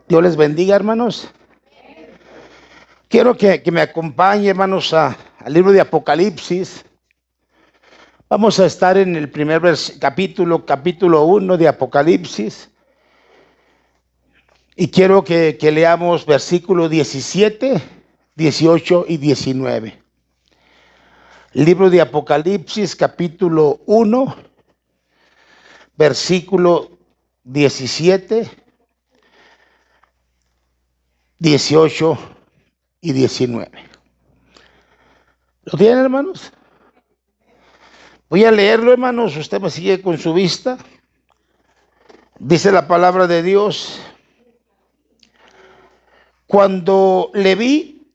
Dios les bendiga, hermanos. Quiero que me acompañe, hermanos, al libro de Apocalipsis. Vamos a estar en el primer capítulo 1 de Apocalipsis. Y quiero que leamos versículos 17, 18 y 19. Libro de Apocalipsis, capítulo 1, versículo 17, 18 y 19. ¿Lo tienen, hermanos? Voy a leerlo, hermanos. Usted me sigue con su vista. Dice la palabra de Dios: cuando le vi,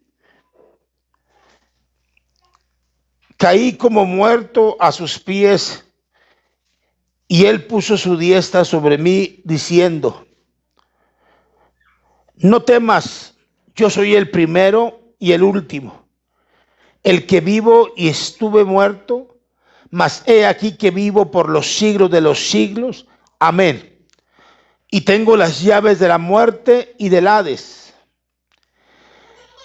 caí como muerto a sus pies, y él puso su diestra sobre mí, diciendo: no temas, yo soy el primero y el último, el que vivo y estuve muerto, mas he aquí que vivo por los siglos de los siglos. Amén. Y tengo las llaves de la muerte y del Hades.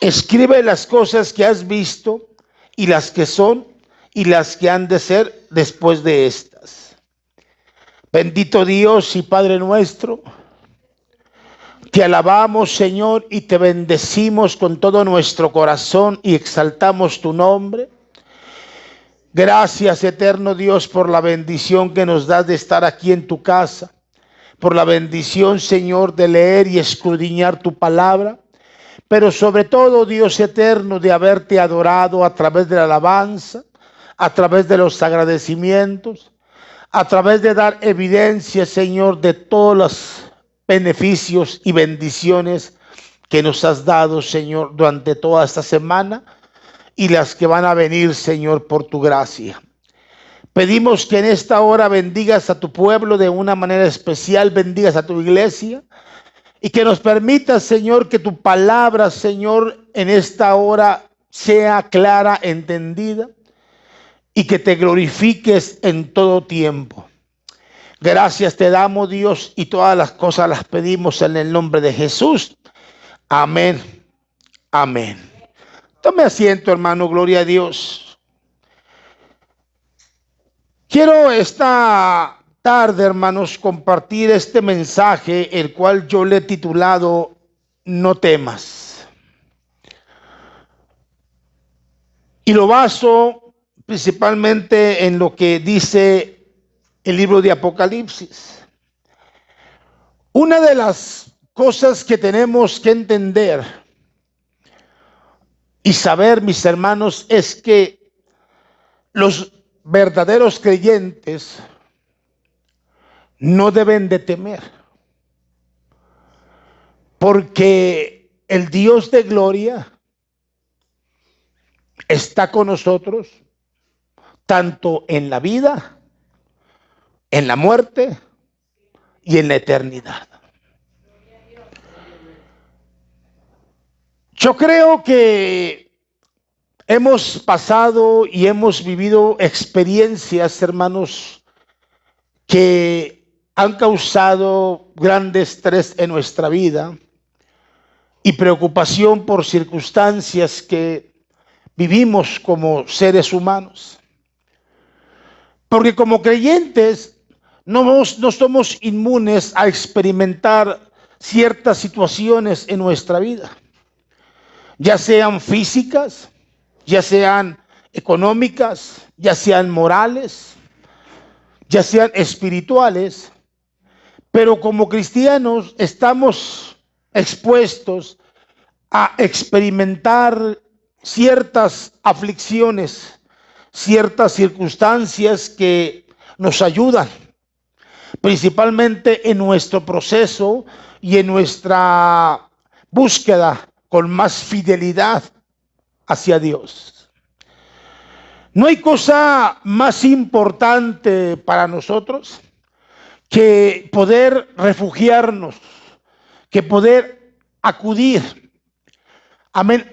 Escribe las cosas que has visto, y las que son, y las que han de ser después de estas. Bendito Dios y Padre nuestro, te alabamos, Señor, y te bendecimos con todo nuestro corazón y exaltamos tu nombre. Gracias, eterno Dios, por la bendición que nos das de estar aquí en tu casa, por la bendición, Señor, de leer y escudriñar tu palabra, pero sobre todo, Dios eterno, de haberte adorado a través de la alabanza, a través de los agradecimientos, a través de dar evidencia, Señor, de todos los beneficios y bendiciones que nos has dado, Señor, durante toda esta semana y las que van a venir, Señor, por tu gracia. Pedimos que en esta hora bendigas a tu pueblo de una manera especial, bendigas a tu iglesia, y que nos permitas, Señor, que tu palabra, Señor, en esta hora sea clara, entendida, y que te glorifiques en todo tiempo. Gracias te damos, Dios, y todas las cosas las pedimos en el nombre de Jesús. Amén. Amén. Tome asiento, hermano, gloria a Dios. Quiero esta tarde, hermanos, compartir este mensaje, el cual yo le he titulado No temas. Y lo baso principalmente en lo que dice el libro de Apocalipsis. Una de las cosas que tenemos que entender y saber, mis hermanos, es que los verdaderos creyentes no deben de temer, porque el Dios de gloria está con nosotros tanto en la vida, en la muerte y en la eternidad. Yo creo que hemos pasado y hemos vivido experiencias, hermanos, que han causado gran estrés en nuestra vida y preocupación por circunstancias que vivimos como seres humanos. Porque como creyentes no somos inmunes a experimentar ciertas situaciones en nuestra vida, ya sean físicas, ya sean económicas, ya sean morales, ya sean espirituales, pero como cristianos estamos expuestos a experimentar ciertas aflicciones, ciertas circunstancias que nos ayudan, principalmente en nuestro proceso y en nuestra búsqueda con más fidelidad hacia Dios. No hay cosa más importante para nosotros que poder refugiarnos, que poder acudir, amén,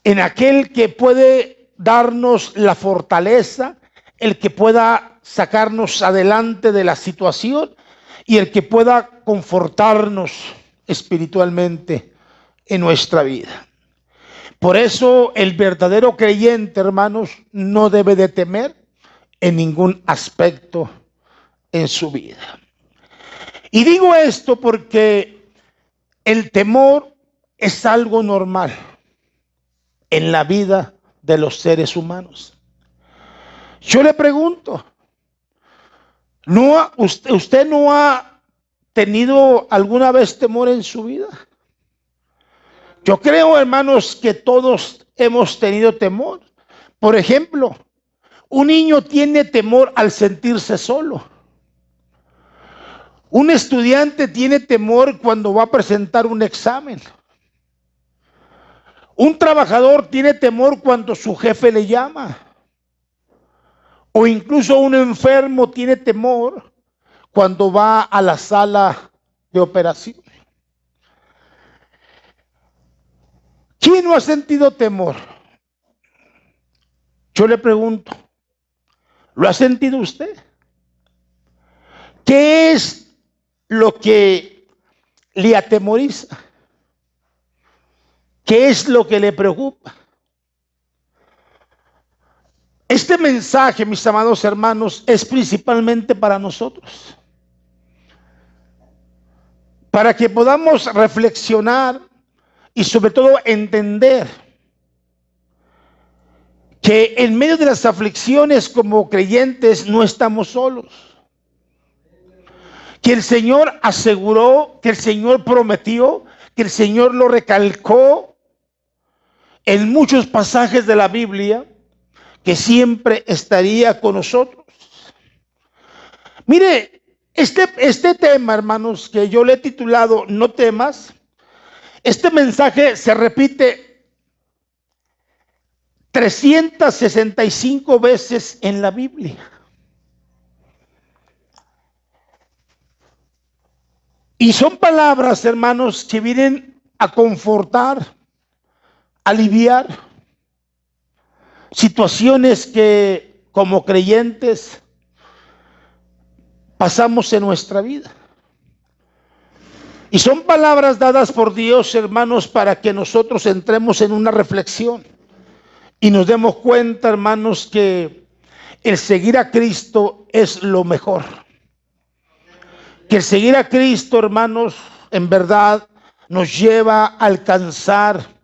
en aquel que puede darnos la fortaleza, el que pueda sacarnos adelante de la situación y el que pueda confortarnos espiritualmente en nuestra vida. Por eso el verdadero creyente, hermanos, no debe de temer en ningún aspecto en su vida. Y digo esto porque el temor es algo normal en la vida de los seres humanos. Yo le pregunto, ¿usted no ha tenido alguna vez temor en su vida? Yo creo, hermanos, que todos hemos tenido temor. Por ejemplo, un niño tiene temor al sentirse solo. Un estudiante tiene temor cuando va a presentar un examen. Un trabajador tiene temor cuando su jefe le llama. O incluso un enfermo tiene temor cuando va a la sala de operación. ¿Quién no ha sentido temor? Yo le pregunto, ¿lo ha sentido usted? ¿Qué es lo que le atemoriza? ¿Qué es lo que le preocupa? Este mensaje, mis amados hermanos, es principalmente para nosotros. Para que podamos reflexionar y sobre todo entender que en medio de las aflicciones como creyentes no estamos solos. Que el Señor aseguró, que el Señor prometió, que el Señor lo recalcó en muchos pasajes de la Biblia, que siempre estaría con nosotros. Mire, este tema, hermanos, que yo le he titulado No temas, este mensaje se repite 365 veces en la Biblia. Y son palabras, hermanos, que vienen a confortar, aliviar situaciones que como creyentes pasamos en nuestra vida. Y son palabras dadas por Dios, hermanos, para que nosotros entremos en una reflexión y nos demos cuenta, hermanos, que el seguir a Cristo es lo mejor. Que el seguir a Cristo, hermanos, en verdad nos lleva a alcanzar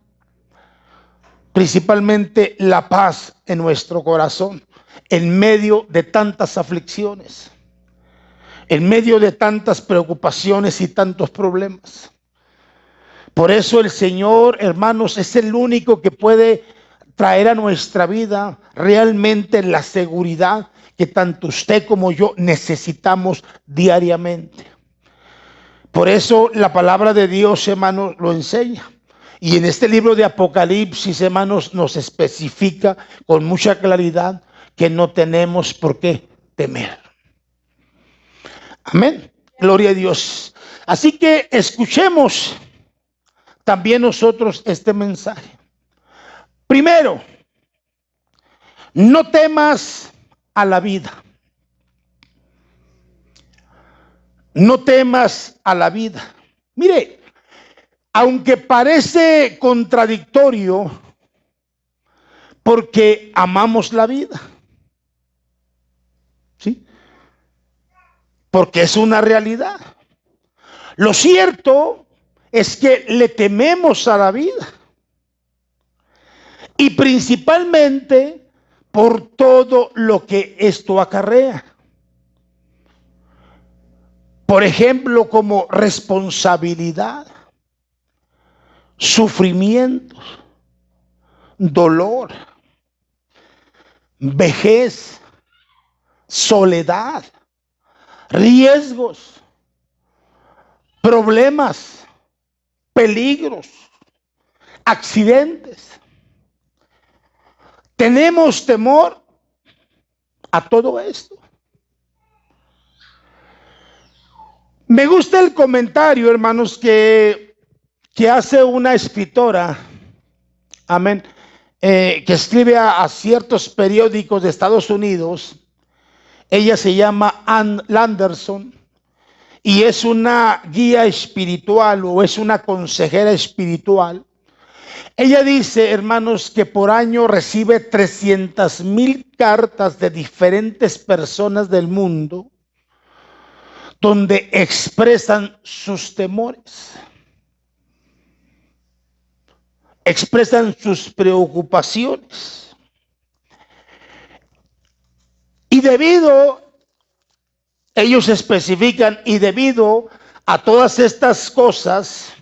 principalmente la paz en nuestro corazón, en medio de tantas aflicciones, en medio de tantas preocupaciones y tantos problemas. Por eso el Señor, hermanos, es el único que puede traer a nuestra vida realmente la seguridad que tanto usted como yo necesitamos diariamente. Por eso la palabra de Dios, hermanos, lo enseña. Y en este libro de Apocalipsis, hermanos, nos especifica con mucha claridad que no tenemos por qué temer. Amén. Gloria a Dios. Así que escuchemos también nosotros este mensaje. Primero, no temas a la vida. No temas a la vida. Mire, aunque parece contradictorio, porque amamos la vida. ¿Sí? Porque es una realidad. Lo cierto es que le tememos a la vida. Y principalmente por todo lo que esto acarrea. Por ejemplo, como responsabilidad, sufrimientos, dolor, vejez, soledad, riesgos, problemas, peligros, accidentes. Tenemos temor a todo esto. Me gusta el comentario, hermanos, que hace una escritora, amén, que escribe a ciertos periódicos de Estados Unidos. Ella se llama Ann Landerson. y es una guía espiritual o es una consejera espiritual. Ella dice, hermanos, que por año recibe 300,000 cartas de diferentes personas del mundo donde expresan sus temores, expresan sus preocupaciones. Y ellos especifican, y debido a todas estas cosas,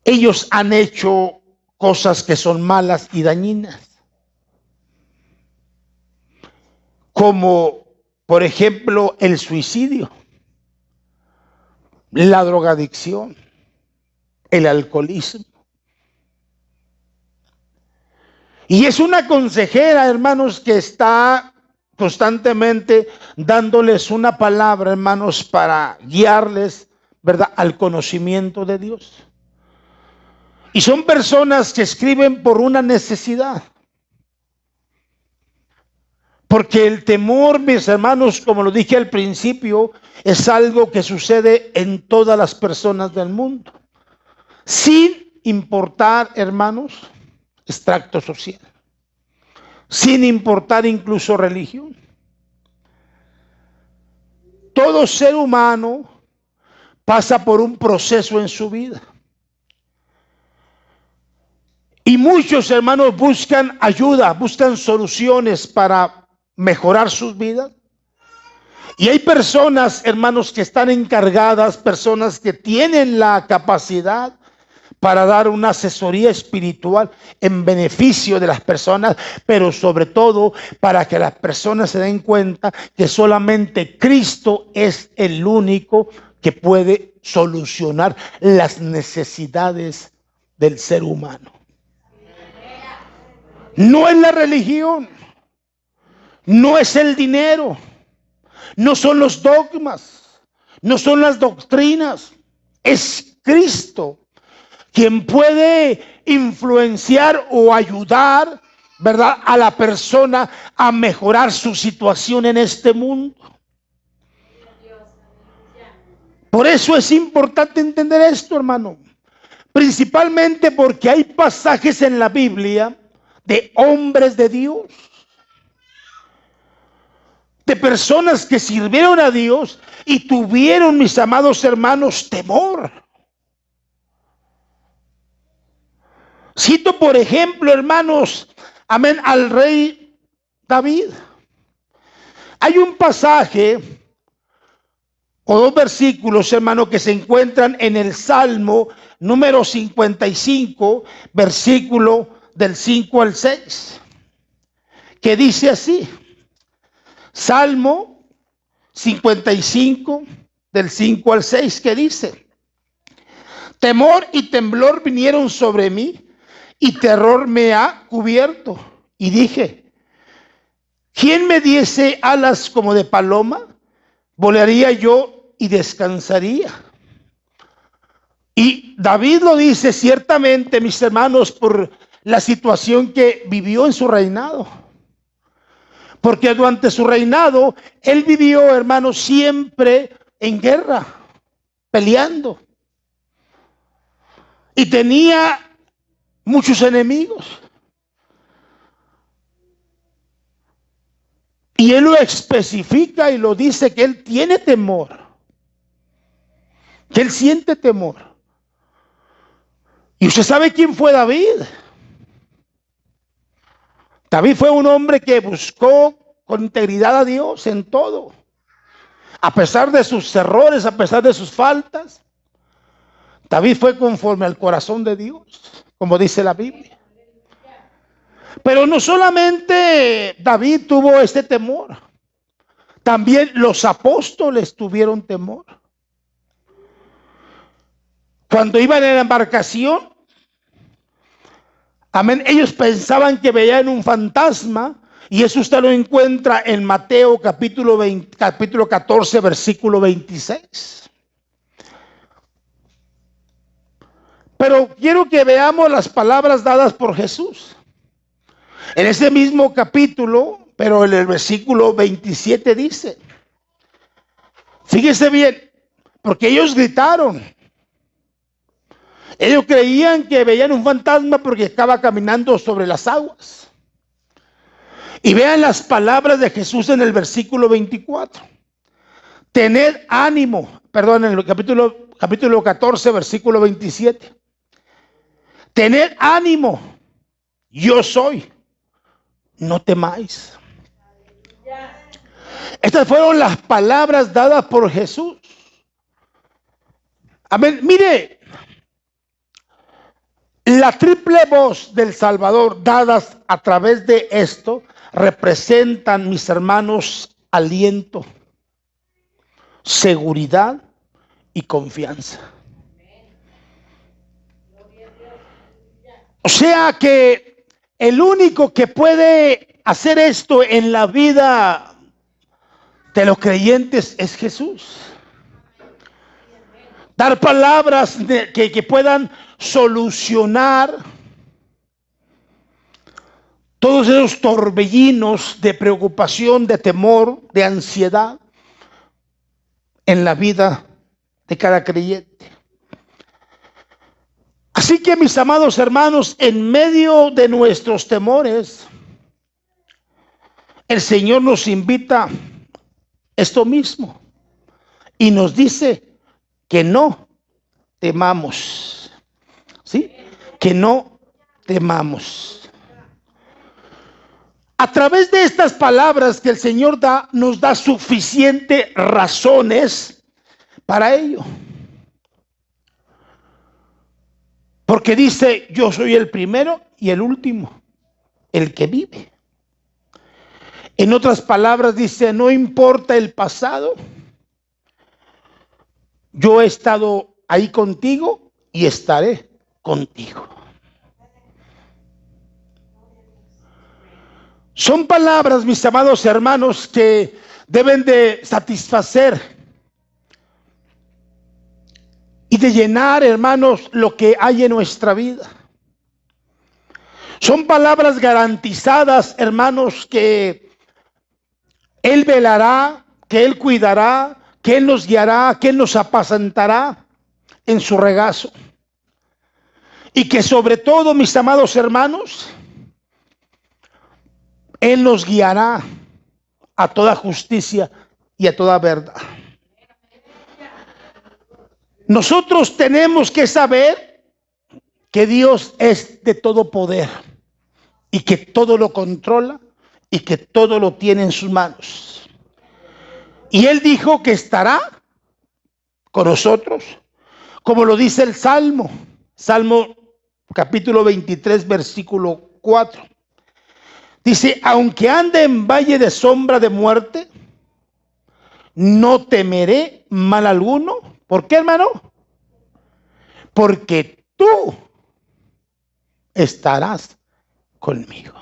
ellos han hecho cosas que son malas y dañinas. Como, por ejemplo, el suicidio, la drogadicción, el alcoholismo. Y es una consejera, hermanos, que está constantemente dándoles una palabra, hermanos, para guiarles, ¿verdad?, al conocimiento de Dios. Y son personas que escriben por una necesidad. Porque el temor, mis hermanos, como lo dije al principio, es algo que sucede en todas las personas del mundo, sin importar, hermanos, extracto social, sin importar incluso religión. Todo ser humano pasa por un proceso en su vida. Y muchos hermanos buscan ayuda, buscan soluciones para mejorar sus vidas. Y hay personas, hermanos, que están encargadas, personas que tienen la capacidad para dar una asesoría espiritual en beneficio de las personas, pero sobre todo para que las personas se den cuenta que solamente Cristo es el único que puede solucionar las necesidades del ser humano. No es la religión, no es el dinero, no son los dogmas, no son las doctrinas, es Cristo quien puede influenciar o ayudar, ¿verdad?, a la persona a mejorar su situación en este mundo. Por eso es importante entender esto, hermano, principalmente porque hay pasajes en la Biblia de hombres de Dios, de personas que sirvieron a Dios y tuvieron, mis amados hermanos, temor. Cito, por ejemplo, hermanos, amén, al rey David. Hay un pasaje o dos versículos, hermanos, que se encuentran en el Salmo número 55, versículo del 5 al 6, que dice así. Salmo 55, del 5 al 6, que dice: temor y temblor vinieron sobre mí, y terror me ha cubierto. Y dije, ¿quién me diese alas como de paloma? Volaría yo y descansaría. Y David lo dice ciertamente, mis hermanos, por la situación que vivió en su reinado. Porque durante su reinado, él vivió, hermanos, siempre en guerra, peleando. Y tenía muchos enemigos. Y él lo especifica y lo dice que él tiene temor. Que él siente temor. ¿Y usted sabe quién fue David? David fue un hombre que buscó con integridad a Dios en todo. A pesar de sus errores, a pesar de sus faltas, David fue conforme al corazón de Dios, como dice la Biblia. Pero no solamente David tuvo este temor, también los apóstoles tuvieron temor. Cuando iban en la embarcación, amén, ellos pensaban que veían un fantasma, y eso usted lo encuentra en Mateo capítulo 14, versículo 26. Pero quiero que veamos las palabras dadas por Jesús. En ese mismo capítulo, pero en el versículo 27 dice: Fíjese bien, porque ellos gritaron. Ellos creían que veían un fantasma porque estaba caminando sobre las aguas. Y vean las palabras de Jesús en el versículo 24. Tened ánimo, perdón, en el capítulo 14, versículo 27. Tened ánimo, yo soy, no temáis. Estas fueron las palabras dadas por Jesús. Amén. Mire, la triple voz del Salvador dadas a través de esto representan, mis hermanos, aliento, seguridad y confianza. O sea que el único que puede hacer esto en la vida de los creyentes es Jesús. Dar palabras que puedan solucionar todos esos torbellinos de preocupación, de temor, de ansiedad en la vida de cada creyente. Así que, mis amados hermanos, en medio de nuestros temores, el Señor nos invita esto mismo y nos dice que no temamos, ¿sí? Que no temamos. A través de estas palabras que el Señor nos da suficientes razones para ello. Porque dice, yo soy el primero y el último, el que vive. En otras palabras dice, no importa el pasado, yo he estado ahí contigo y estaré contigo. Son palabras, mis amados hermanos, que deben de satisfacer y de llenar, hermanos, lo que hay en nuestra vida. Son palabras garantizadas, hermanos, que Él velará, que Él cuidará, que Él nos guiará, que Él nos apacentará en su regazo. Y que sobre todo, mis amados hermanos, Él nos guiará a toda justicia y a toda verdad. Nosotros tenemos que saber que Dios es de todo poder y que todo lo controla y que todo lo tiene en sus manos. Y Él dijo que estará con nosotros, como lo dice el Salmo capítulo 23, versículo 4. Dice, aunque ande en valle de sombra de muerte, no temeré mal alguno. ¿Por qué, hermano? Porque tú estarás conmigo.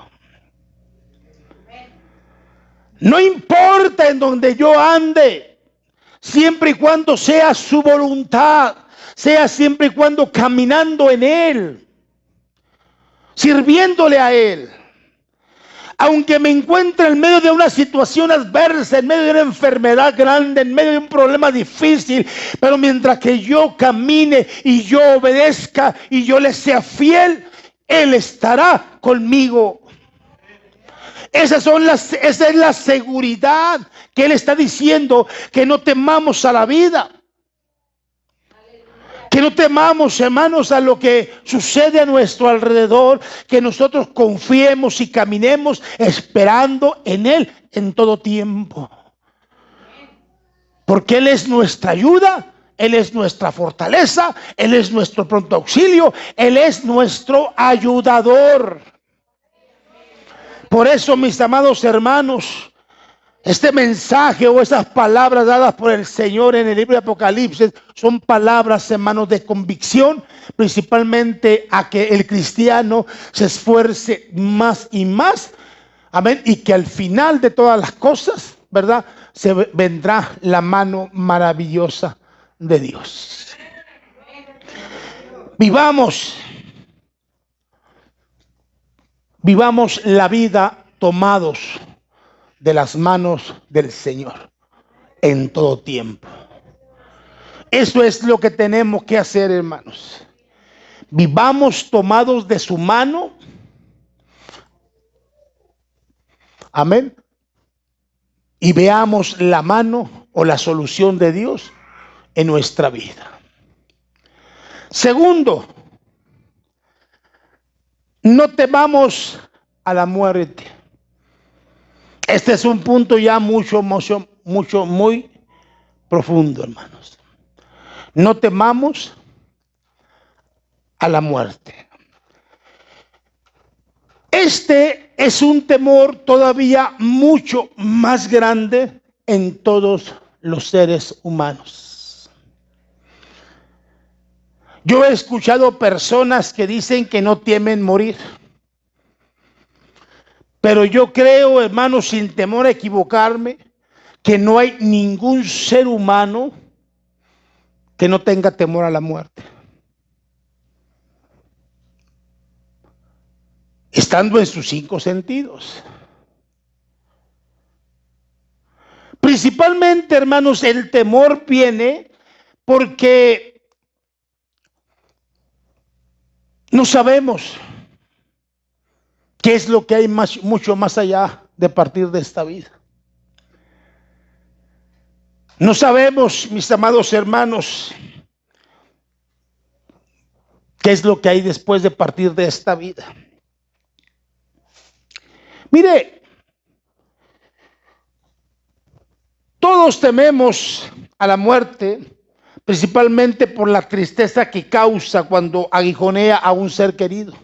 No importa en donde yo ande, siempre y cuando sea su voluntad, sea siempre y cuando caminando en Él, sirviéndole a Él. Aunque me encuentre en medio de una situación adversa, en medio de una enfermedad grande, en medio de un problema difícil, pero mientras que yo camine y yo obedezca y yo le sea fiel, Él estará conmigo. Esa es la seguridad que Él está diciendo, que no temamos a la vida. Que no temamos, hermanos, a lo que sucede a nuestro alrededor, que nosotros confiemos y caminemos esperando en Él en todo tiempo. Porque Él es nuestra ayuda, Él es nuestra fortaleza, Él es nuestro pronto auxilio, Él es nuestro ayudador. Por eso, mis amados hermanos, este mensaje o esas palabras dadas por el Señor en el libro de Apocalipsis son palabras, hermanos, de convicción, principalmente a que el cristiano se esfuerce más y más, amén, y que al final de todas las cosas, ¿verdad?, se vendrá la mano maravillosa de Dios. Vivamos la vida tomados de las manos del Señor. en todo tiempo. Eso es lo que tenemos que hacer, hermanos. Vivamos tomados de su mano. Amén. Y veamos la mano o la solución de Dios en nuestra vida. Segundo, no temamos a la muerte. Este es un punto ya muy profundo, hermanos. No temamos a la muerte. Este es un temor todavía mucho más grande en todos los seres humanos. Yo he escuchado personas que dicen que no temen morir. Pero yo creo, hermanos, sin temor a equivocarme, que no hay ningún ser humano que no tenga temor a la muerte. Estando en sus 5 sentidos. Principalmente, hermanos, el temor viene porque no sabemos qué es lo que hay mucho más allá de partir de esta vida. No sabemos, mis amados hermanos, qué es lo que hay después de partir de esta vida. Mire, todos tememos a la muerte, principalmente por la tristeza que causa cuando aguijonea a un ser querido.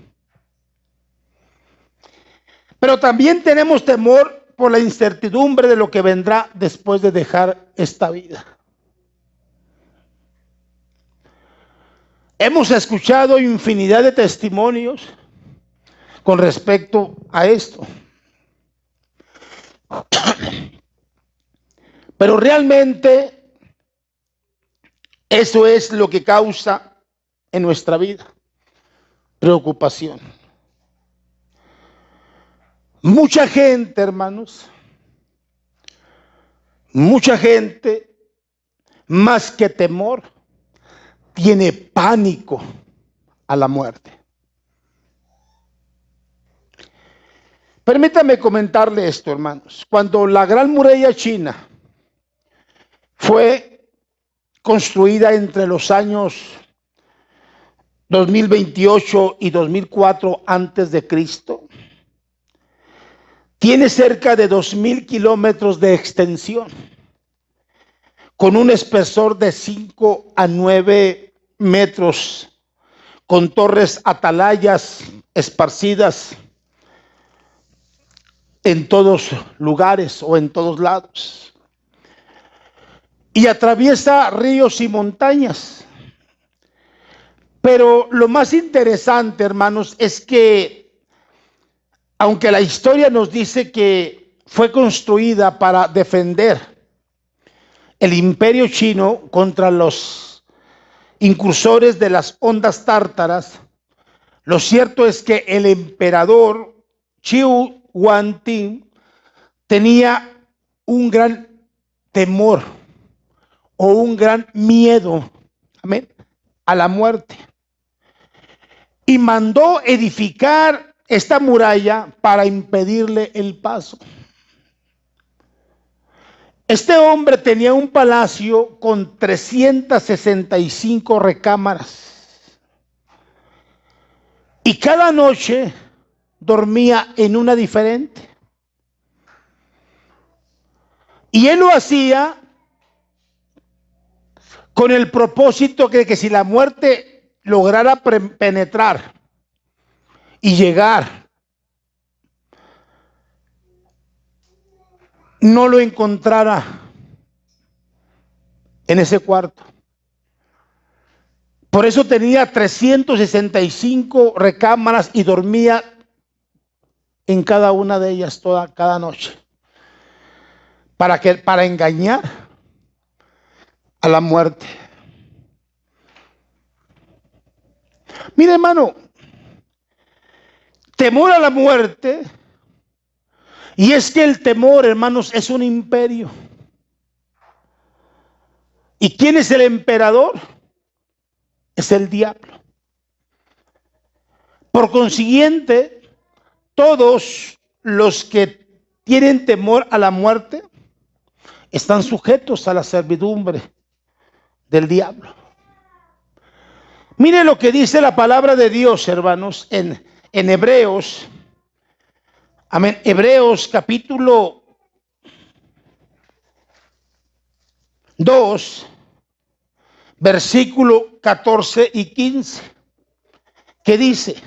Pero también tenemos temor por la incertidumbre de lo que vendrá después de dejar esta vida. Hemos escuchado infinidad de testimonios con respecto a esto. Pero realmente eso es lo que causa en nuestra vida preocupación. Mucha gente, hermanos, mucha gente, más que temor, tiene pánico a la muerte. Permítame comentarle esto, hermanos. Cuando la Gran Muralla China fue construida entre los años 2028 y 2004 antes de Cristo, tiene cerca de 2,000 kilómetros de extensión, con un espesor de 5 a 9 metros, con torres atalayas esparcidas en todos lugares o en todos lados. Y atraviesa ríos y montañas. Pero lo más interesante, hermanos, es que aunque la historia nos dice que fue construida para defender el imperio chino contra los incursores de las ondas tártaras, lo cierto es que el emperador Xiu Huangdi tenía un gran temor o un gran miedo, amén, a la muerte. Y mandó edificar esta muralla para impedirle el paso. Este hombre tenía un palacio con 365 recámaras. Y cada noche dormía en una diferente. Y él lo hacía con el propósito de que si la muerte lograra penetrar y llegar, no lo encontrara en ese cuarto. Por eso tenía 365 recámaras y dormía en cada una de ellas cada noche. Para engañar a la muerte. Mire, hermano, temor a la muerte, y es que el temor, hermanos, es un imperio. ¿Y quién es el emperador? Es el diablo. Por consiguiente, todos los que tienen temor a la muerte están sujetos a la servidumbre del diablo. Mire lo que dice la palabra de Dios, hermanos, en Hebreos. Amén. Hebreos capítulo 2, versículo 14 y 15, que dice: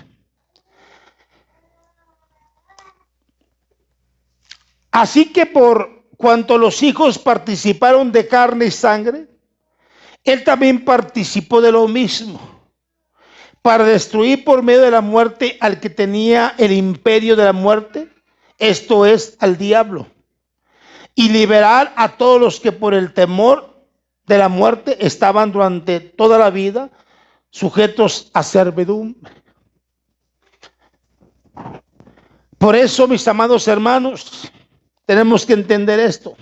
así que por cuanto los hijos participaron de carne y sangre, él también participó de lo mismo, para destruir por medio de la muerte al que tenía el imperio de la muerte, esto es, al diablo, y liberar a todos los que por el temor de la muerte estaban durante toda la vida sujetos a servidumbre. Por eso, mis amados hermanos, tenemos que entender esto.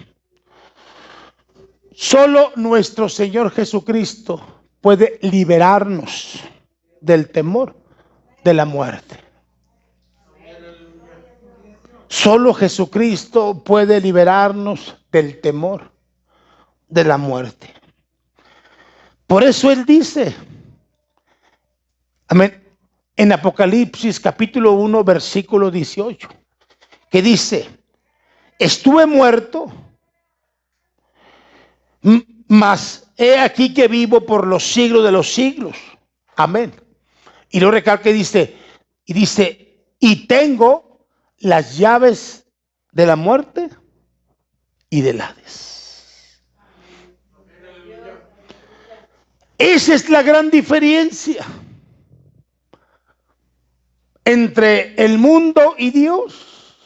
Solo nuestro Señor Jesucristo puede liberarnos del temor de la muerte. Solo Jesucristo puede liberarnos del temor de la muerte. Por eso Él dice, amén, en Apocalipsis capítulo 1, versículo 18, que dice: estuve muerto, mas he aquí que vivo por los siglos de los siglos. Amén. Y lo recalca y dice, y tengo las llaves de la muerte y del Hades. Esa es la gran diferencia entre el mundo y Dios.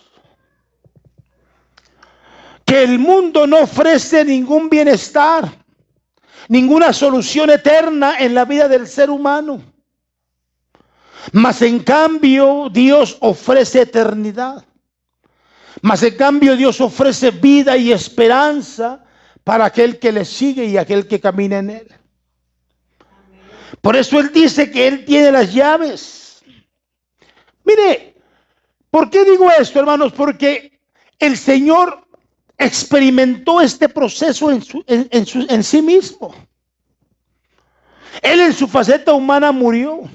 Que el mundo no ofrece ningún bienestar, ninguna solución eterna en la vida del ser humano. Mas en cambio Dios ofrece eternidad. Mas en cambio Dios ofrece vida y esperanza para aquel que le sigue y aquel que camina en Él. Por eso Él dice que Él tiene las llaves. Mire, ¿por qué digo esto, hermanos? Porque el Señor experimentó este proceso en sí mismo. Él en su faceta humana murió.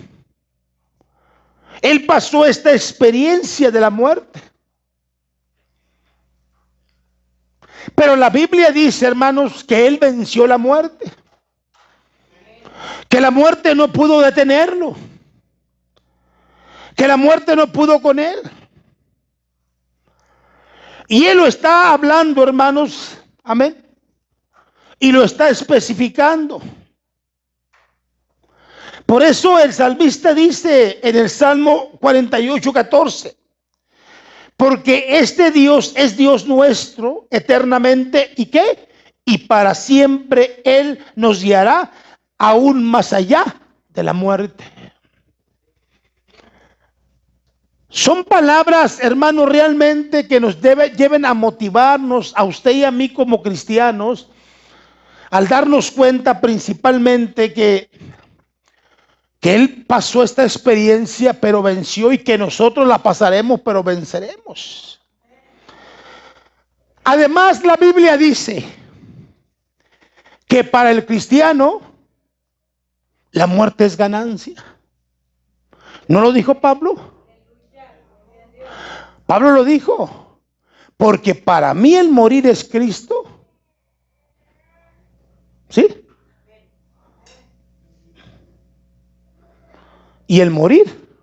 Él pasó esta experiencia de la muerte. Pero la Biblia dice, hermanos, que Él venció la muerte. Que la muerte no pudo detenerlo. Que la muerte no pudo con Él. Y Él lo está hablando, hermanos, amén, y lo está especificando. Por eso el salmista dice en el Salmo 48, 14: porque este Dios es Dios nuestro eternamente, ¿y qué? Y para siempre Él nos guiará aún más allá de la muerte. Son palabras, hermanos, realmente que nos lleven a motivarnos a usted y a mí como cristianos, al darnos cuenta principalmente que Él pasó esta experiencia pero venció, y que nosotros la pasaremos pero venceremos. Además, la Biblia dice que para el cristiano la muerte es ganancia. ¿No lo dijo Pablo? Pablo lo dijo: porque para mí el morir es Cristo. ¿Sí? Y el morir,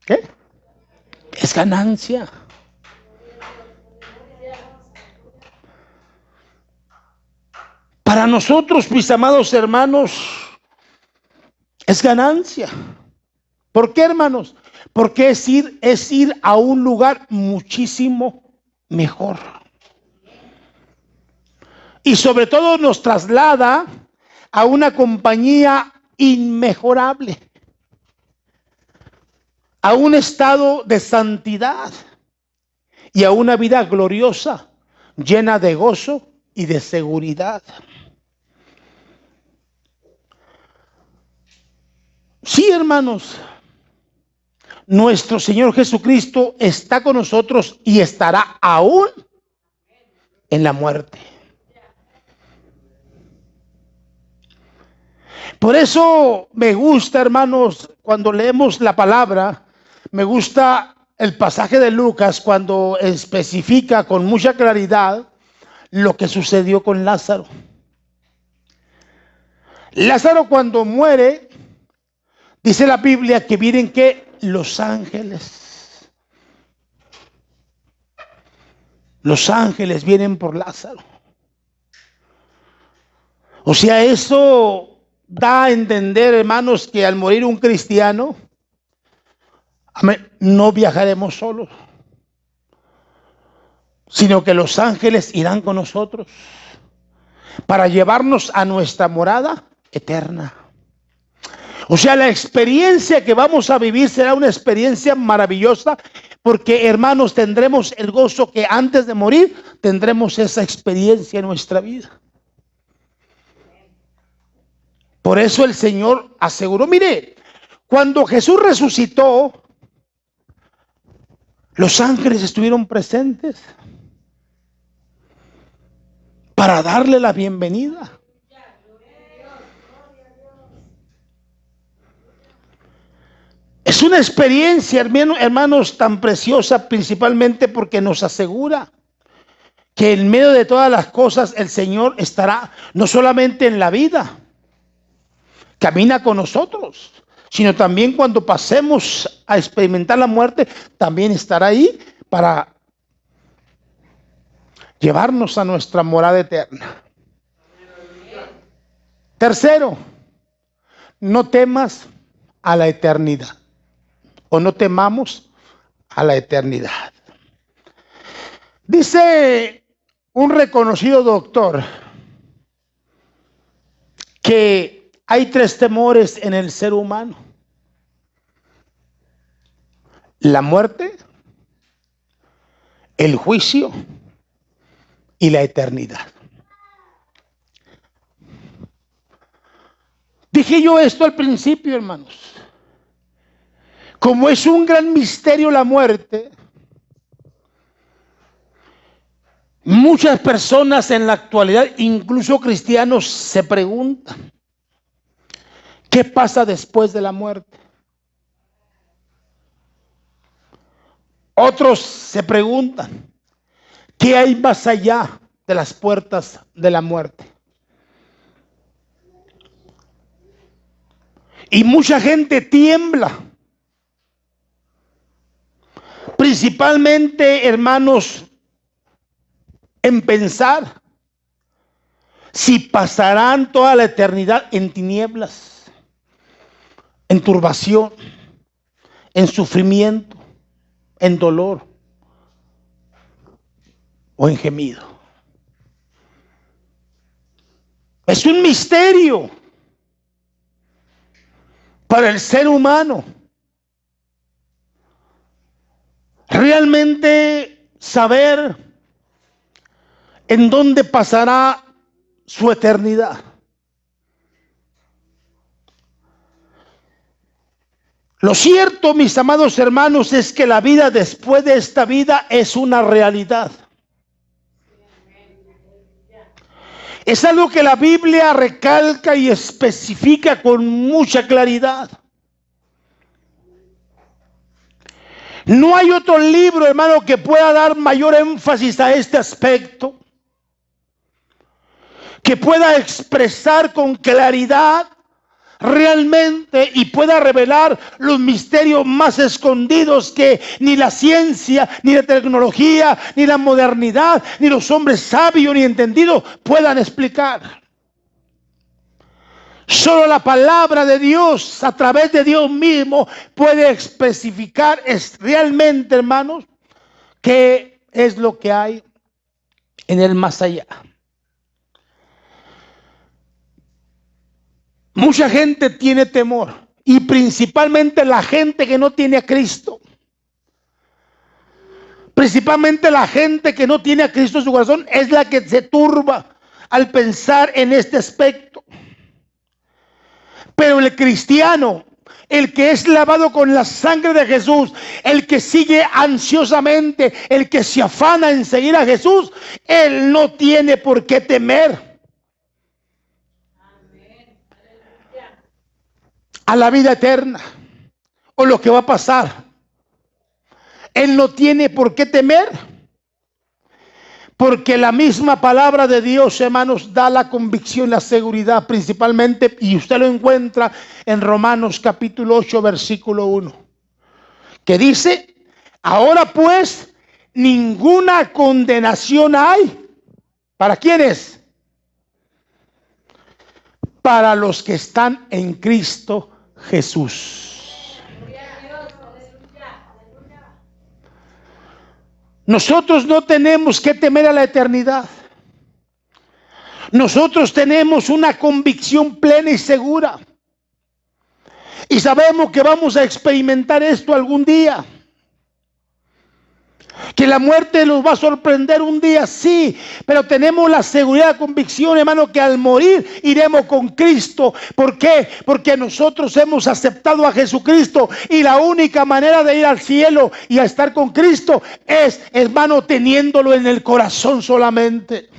¿qué? Es ganancia. Para nosotros, mis amados hermanos, es ganancia. ¿Por qué, hermanos? Porque es ir a un lugar muchísimo mejor. Y sobre todo nos traslada a una compañía inmejorable, a un estado de santidad y a una vida gloriosa, llena de gozo y de seguridad. Sí, hermanos, nuestro Señor Jesucristo está con nosotros y estará aún en la muerte. Por eso me gusta, hermanos, cuando leemos la palabra, me gusta el pasaje de Lucas cuando especifica con mucha claridad lo que sucedió con Lázaro. Lázaro cuando muere, dice la Biblia que vienen que los ángeles vienen por Lázaro. O sea, eso da a entender, hermanos, que al morir un cristiano, no viajaremos solos, sino que los ángeles irán con nosotros para llevarnos a nuestra morada eterna. O sea, la experiencia que vamos a vivir será una experiencia maravillosa, porque, hermanos, tendremos el gozo que antes de morir tendremos esa experiencia en nuestra vida. Por eso el Señor aseguró, mire, cuando Jesús resucitó, los ángeles estuvieron presentes para darle la bienvenida. Es una experiencia, hermanos, tan preciosa, principalmente porque nos asegura que en medio de todas las cosas el Señor estará no solamente en la vida, camina con nosotros, sino también cuando pasemos a experimentar la muerte, también estará ahí para llevarnos a nuestra morada eterna. Tercero, no temas a la eternidad, o no temamos a la eternidad. Dice un reconocido doctor que hay 3 temores en el ser humano: la muerte, el juicio y la eternidad. Dije yo esto al principio, hermanos. Como es un gran misterio la muerte, muchas personas en la actualidad, incluso cristianos, se preguntan: ¿qué pasa después de la muerte? Otros se preguntan: ¿qué hay más allá de las puertas de la muerte? Y mucha gente tiembla, principalmente, hermanos, en pensar si pasarán toda la eternidad en tinieblas, en turbación, en sufrimiento, en dolor o en gemido. Es un misterio para el ser humano realmente saber en dónde pasará su eternidad. Lo cierto, mis amados hermanos, es que la vida después de esta vida es una realidad. Es algo que la Biblia recalca y especifica con mucha claridad. No hay otro libro, hermano, que pueda dar mayor énfasis a este aspecto, que pueda expresar con claridad realmente y pueda revelar los misterios más escondidos que ni la ciencia, ni la tecnología, ni la modernidad, ni los hombres sabios ni entendidos puedan explicar. Solo la palabra de Dios, a través de Dios mismo, puede especificar realmente, hermanos, qué es lo que hay en el más allá. Mucha gente tiene temor, y principalmente la gente que no tiene a Cristo. Principalmente la gente que no tiene a Cristo en su corazón es la que se turba al pensar en este aspecto. Pero el cristiano, el que es lavado con la sangre de Jesús, el que sigue ansiosamente, el que se afana en seguir a Jesús, él no tiene por qué temer a la vida eterna o lo que va a pasar. Él no tiene por qué temer, porque la misma palabra de Dios, hermanos, da la convicción, la seguridad principalmente, y usted lo encuentra en Romanos capítulo 8, versículo 1, que dice: ahora pues ninguna condenación hay. ¿Para quiénes? Para los que están en Cristo Jesús. Nosotros no tenemos que temer a la eternidad. Nosotros tenemos una convicción plena y segura. Y sabemos que vamos a experimentar esto algún día. Que la muerte nos va a sorprender un día, sí, pero tenemos la seguridad, la convicción, hermano, que al morir iremos con Cristo. ¿Por qué? Porque nosotros hemos aceptado a Jesucristo, y la única manera de ir al cielo y a estar con Cristo es, hermano, teniéndolo en el corazón solamente,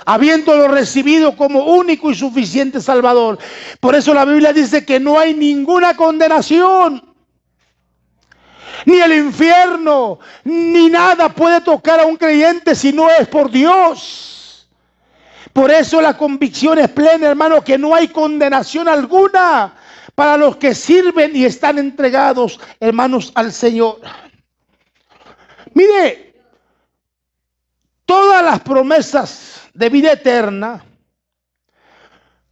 habiéndolo recibido como único y suficiente Salvador. Por eso la Biblia dice que no hay ninguna condenación, ni el infierno, ni nada puede tocar a un creyente si no es por Dios. Por eso la convicción es plena, hermano, que no hay condenación alguna para los que sirven y están entregados, hermanos, al Señor. Mire, todas las promesas de vida eterna,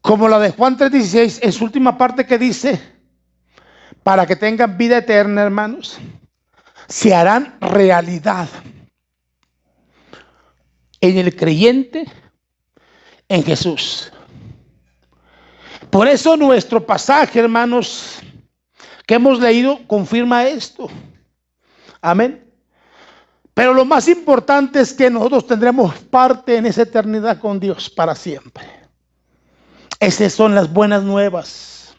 como la de Juan 3:16, en su última parte que dice, para que tengan vida eterna, hermanos, se harán realidad en el creyente, en Jesús. Por eso nuestro pasaje, hermanos, que hemos leído, confirma esto. Amén. Pero lo más importante es que nosotros tendremos parte en esa eternidad con Dios para siempre. Esas son las buenas nuevas.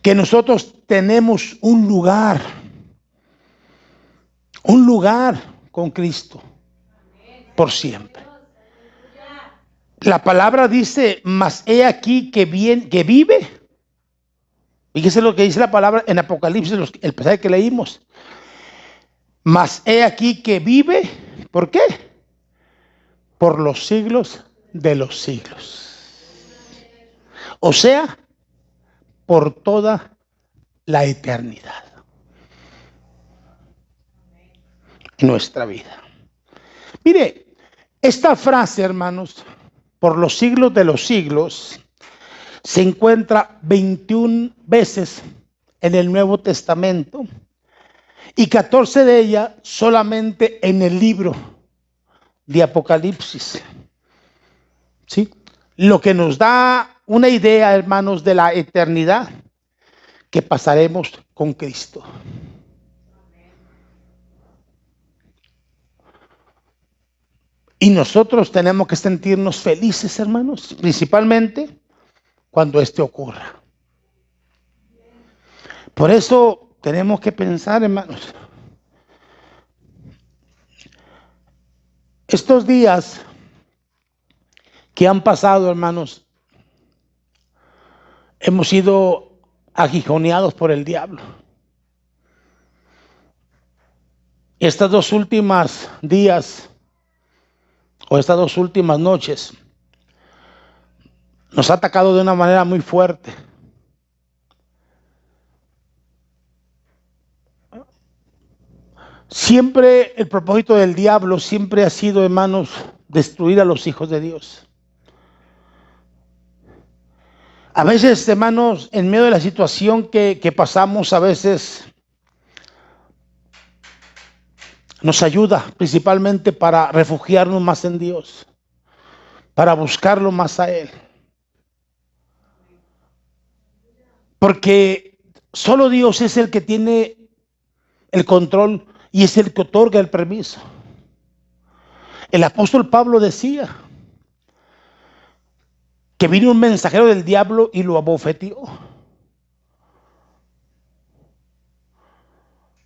Que nosotros tenemos un lugar con Cristo por siempre. La palabra dice: mas he aquí que vive. Fíjese lo que dice la palabra en Apocalipsis, el pasaje que leímos. Mas he aquí que vive, ¿por qué? Por los siglos de los siglos. O sea, por toda la eternidad. En nuestra vida. Mire, esta frase, hermanos, por los siglos de los siglos, se encuentra 21 veces en el Nuevo Testamento, y 14 de ellas solamente en el libro de Apocalipsis. ¿Sí? Lo que nos da una idea, hermanos, de la eternidad que pasaremos con Cristo. Y nosotros tenemos que sentirnos felices, hermanos, principalmente cuando esto ocurra. Por eso tenemos que pensar, hermanos, estos días que han pasado, hermanos, hemos sido aguijoneados por el diablo. Estas dos últimas días o estas dos últimas noches nos ha atacado de una manera muy fuerte. Siempre el propósito del diablo siempre ha sido, hermanos, destruir a los hijos de Dios. A veces, hermanos, en medio de la situación que pasamos, a veces nos ayuda principalmente para refugiarnos más en Dios, para buscarlo más a Él. Porque solo Dios es el que tiene el control y es el que otorga el permiso. El apóstol Pablo decía que vino un mensajero del diablo y lo abofeteó.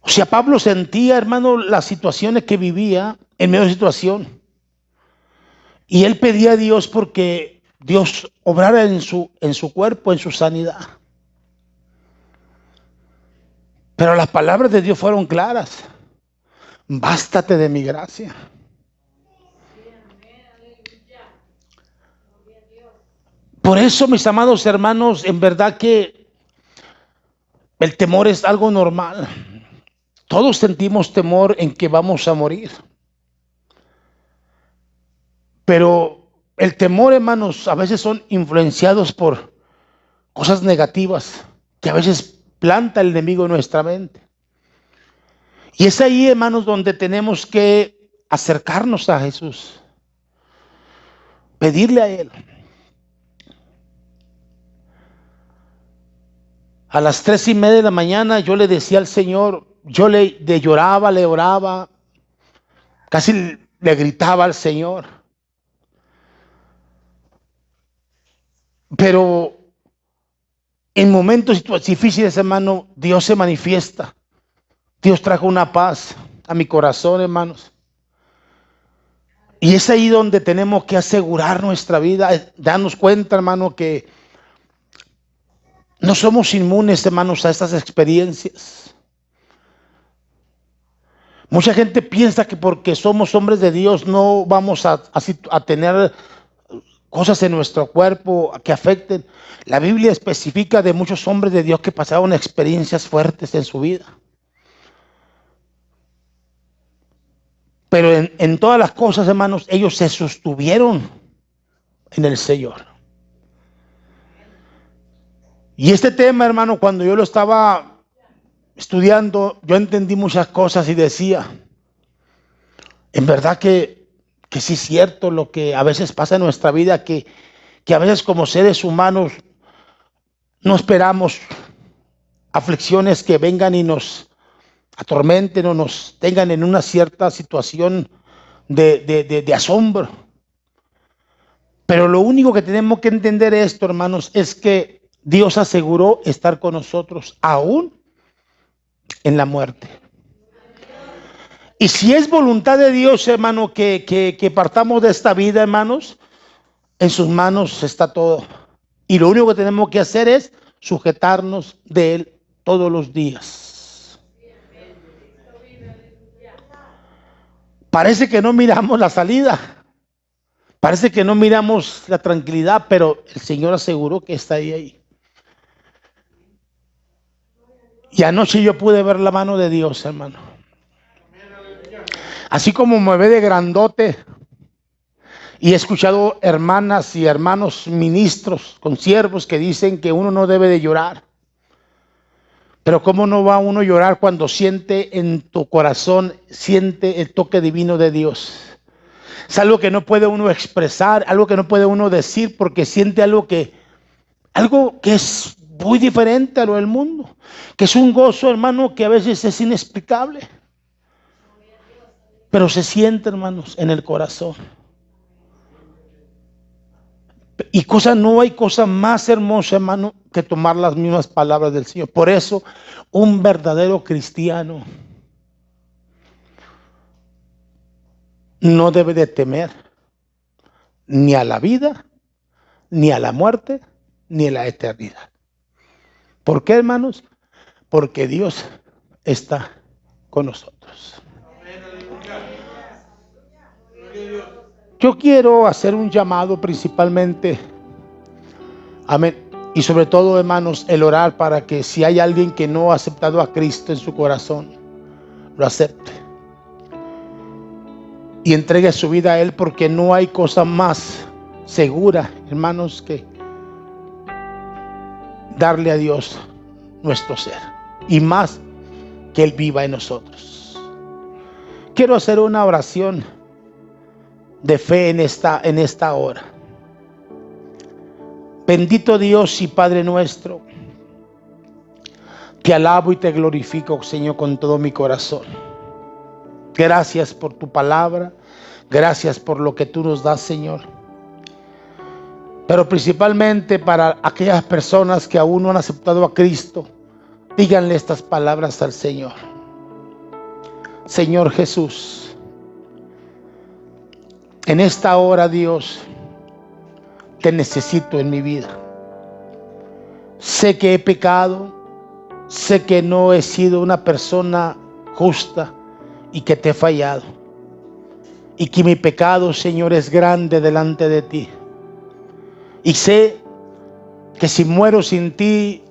O sea, Pablo sentía, hermano, las situaciones que vivía en medio de situación. Y él pedía a Dios porque Dios obrara en su cuerpo, en su sanidad. Pero las palabras de Dios fueron claras. Bástate de mi gracia. Por eso, mis amados hermanos, en verdad que el temor es algo normal. Todos sentimos temor en que vamos a morir. Pero el temor, hermanos, a veces son influenciados por cosas negativas que a veces planta el enemigo en nuestra mente. Y es ahí, hermanos, donde tenemos que acercarnos a Jesús, pedirle a Él. A las 3:30 de la mañana yo le decía al Señor, yo le lloraba, le oraba, casi le gritaba al Señor. Pero en momentos difíciles, hermano, Dios se manifiesta. Dios trajo una paz a mi corazón, hermanos. Y es ahí donde tenemos que asegurar nuestra vida, darnos cuenta, hermano, que no somos inmunes, hermanos, a estas experiencias. Mucha gente piensa que porque somos hombres de Dios no vamos a tener cosas en nuestro cuerpo que afecten. La Biblia especifica de muchos hombres de Dios que pasaron experiencias fuertes en su vida. Pero en todas las cosas, hermanos, ellos se sostuvieron en el Señor. Y este tema, hermano, cuando yo lo estaba estudiando, yo entendí muchas cosas y decía, en verdad que sí es cierto lo que a veces pasa en nuestra vida, que a veces como seres humanos no esperamos aflicciones que vengan y nos atormenten o nos tengan en una cierta situación de asombro. Pero lo único que tenemos que entender esto, hermanos, es que Dios aseguró estar con nosotros aún en la muerte. Y si es voluntad de Dios, hermano, que partamos de esta vida, hermanos, en sus manos está todo. Y lo único que tenemos que hacer es sujetarnos de Él todos los días. Parece que no miramos la salida. Parece que no miramos la tranquilidad, pero el Señor aseguró que está ahí. Y anoche yo pude ver la mano de Dios, hermano. Así como me ve de grandote. Y he escuchado hermanas y hermanos ministros, consiervos, que dicen que uno no debe de llorar. Pero ¿cómo no va uno a llorar cuando siente en tu corazón, siente el toque divino de Dios? Es algo que no puede uno expresar, algo que no puede uno decir, porque siente algo que es muy diferente a lo del mundo, que es un gozo, hermano, que a veces es inexplicable, pero se siente, hermanos, en el corazón. Y no hay cosa más hermosa, hermano, que tomar las mismas palabras del Señor. Por eso, un verdadero cristiano no debe de temer ni a la vida, ni a la muerte, ni a la eternidad. ¿Por qué, hermanos? Porque Dios está con nosotros. Yo quiero hacer un llamado principalmente, amén, y sobre todo, hermanos, el orar para que si hay alguien que no ha aceptado a Cristo en su corazón, lo acepte y entregue su vida a Él, porque no hay cosa más segura, hermanos, que darle a Dios nuestro ser, y más que Él viva en nosotros. Quiero hacer una oración de fe en esta hora. Bendito Dios y Padre nuestro, te alabo y te glorifico, Señor, con todo mi corazón. Gracias por tu palabra, gracias por lo que tú nos das, Señor. Pero principalmente para aquellas personas que aún no han aceptado a Cristo, díganle estas palabras al Señor. Señor Jesús, en esta hora, Dios, te necesito en mi vida. Sé que he pecado, sé que no he sido una persona justa y que te he fallado. Y que mi pecado, Señor, es grande delante de ti. Y sé que si muero sin ti,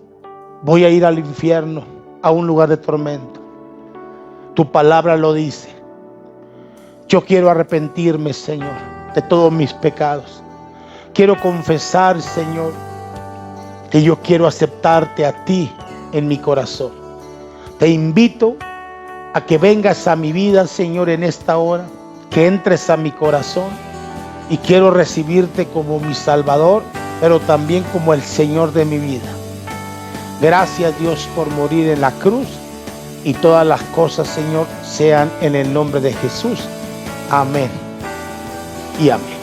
voy a ir al infierno, a un lugar de tormento. Tu palabra lo dice. Yo quiero arrepentirme, Señor, de todos mis pecados. Quiero confesar, Señor, que yo quiero aceptarte a ti en mi corazón. Te invito a que vengas a mi vida, Señor, en esta hora, que entres a mi corazón, y quiero recibirte como mi Salvador, pero también como el Señor de mi vida. Gracias, Dios, por morir en la cruz, y todas las cosas, Señor, sean en el nombre de Jesús. Amén y amén.